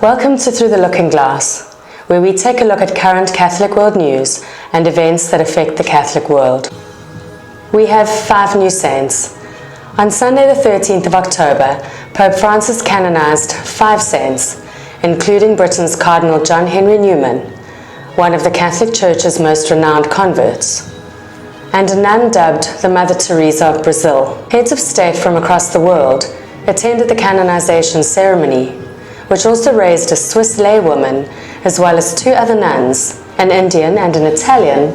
Welcome to Through the Looking Glass, where we take a look at current Catholic world news and events that affect the Catholic world. We have 5 new saints. On Sunday the 13th of October, Pope Francis canonized 5 saints, including Britain's Cardinal John Henry Newman, one of the Catholic Church's most renowned converts, and a nun dubbed the Mother Teresa of Brazil. Heads of state from across the world attended the canonization ceremony, which also raised a Swiss laywoman as well as 2 other nuns, an Indian and an Italian,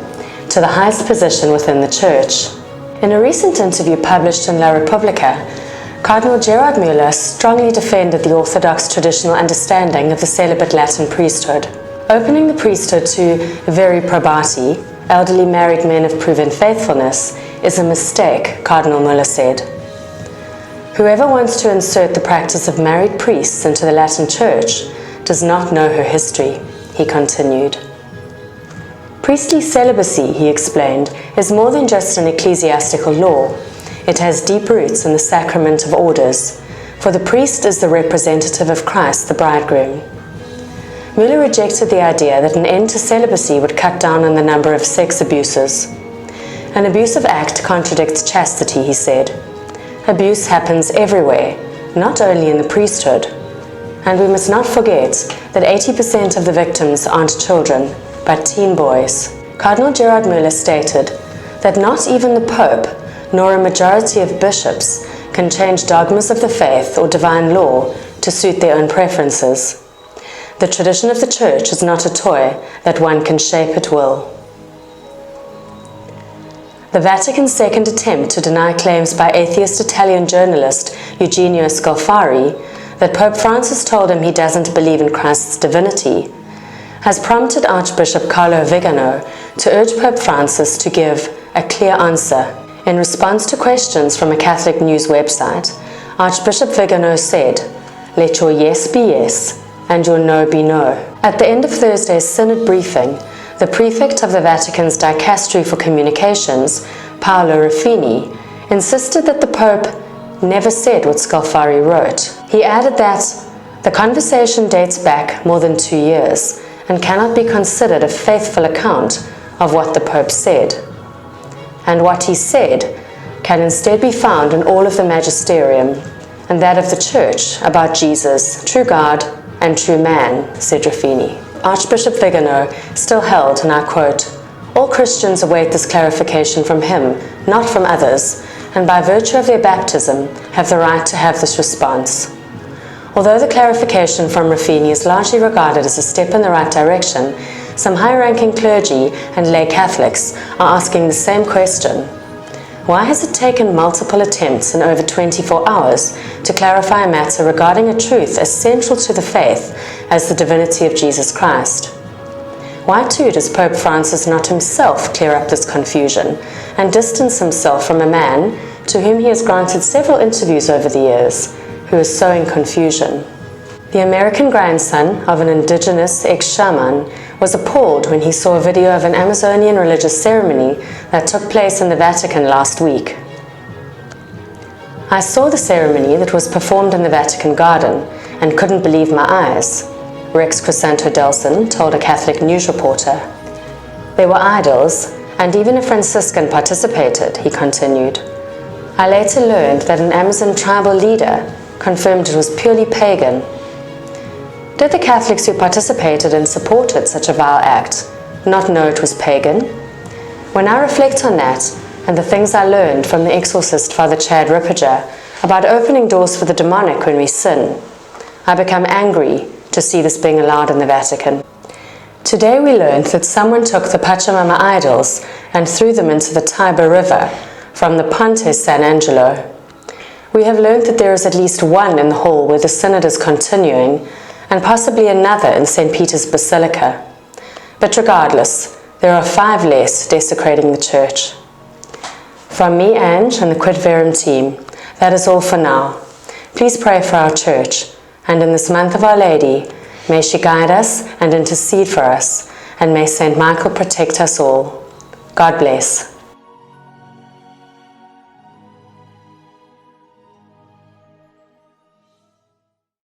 to the highest position within the Church. In a recent interview published in La Repubblica, Cardinal Gerard Müller strongly defended the Orthodox traditional understanding of the celibate Latin priesthood. Opening the priesthood to viri probati, elderly married men of proven faithfulness, is a mistake, Cardinal Müller said. Whoever wants to insert the practice of married priests into the Latin Church does not know her history, he continued. Priestly celibacy, he explained, is more than just an ecclesiastical law. It has deep roots in the sacrament of orders, for the priest is the representative of Christ, the bridegroom. Müller rejected the idea that an end to celibacy would cut down on the number of sex abuses. An abusive act contradicts chastity, he said. Abuse happens everywhere, not only in the priesthood. And we must not forget that 80% of the victims aren't children, but teen boys. Cardinal Gerard Müller stated that not even the Pope, nor a majority of bishops, can change dogmas of the faith or divine law to suit their own preferences. The tradition of the Church is not a toy that one can shape at will. The Vatican's second attempt to deny claims by atheist Italian journalist Eugenio Scalfari that Pope Francis told him he doesn't believe in Christ's divinity has prompted Archbishop Carlo Vigano to urge Pope Francis to give a clear answer. In response to questions from a Catholic news website, Archbishop Vigano said, "Let your yes be yes and your no be no." At the end of Thursday's synod briefing, the prefect of the Vatican's Dicastery for Communications, Paolo Ruffini, insisted that the Pope never said what Scalfari wrote. He added that the conversation dates back more than 2 years and cannot be considered a faithful account of what the Pope said. And what he said can instead be found in all of the magisterium and that of the Church about Jesus, true God and true man, said Ruffini. Archbishop Vigano still held, and I quote, "All Christians await this clarification from him, not from others, and by virtue of their baptism have the right to have this response." Although the clarification from Ruffini is largely regarded as a step in the right direction, some high-ranking clergy and lay Catholics are asking the same question. Why has it taken multiple attempts in over 24 hours to clarify a matter regarding a truth as central to the faith as the divinity of Jesus Christ? Why too does Pope Francis not himself clear up this confusion and distance himself from a man to whom he has granted several interviews over the years, who is sowing confusion? The American grandson of an indigenous ex-shaman was appalled when he saw a video of an Amazonian religious ceremony that took place in the Vatican last week. "I saw the ceremony that was performed in the Vatican garden and couldn't believe my eyes," Rex Crisanto-Delson told a Catholic news reporter. "There were idols, and even a Franciscan participated," he continued. "I later learned that an Amazon tribal leader confirmed it was purely pagan." Did the Catholics who participated and supported such a vile act not know it was pagan? When I reflect on that and the things I learned from the exorcist Father Chad Ripperger about opening doors for the demonic when we sin, I become angry to see this being allowed in the Vatican. Today we learned that someone took the Pachamama idols and threw them into the Tiber River from the Ponte San Angelo. We have learned that there is at least one in the hall where the synod is continuing, and possibly another in St. Peter's Basilica. But regardless, there are 5 less desecrating the Church. From me, Ange, and the Quid Verum team, that is all for now. Please pray for our Church, and in this month of Our Lady, may she guide us and intercede for us, and may St. Michael protect us all. God bless.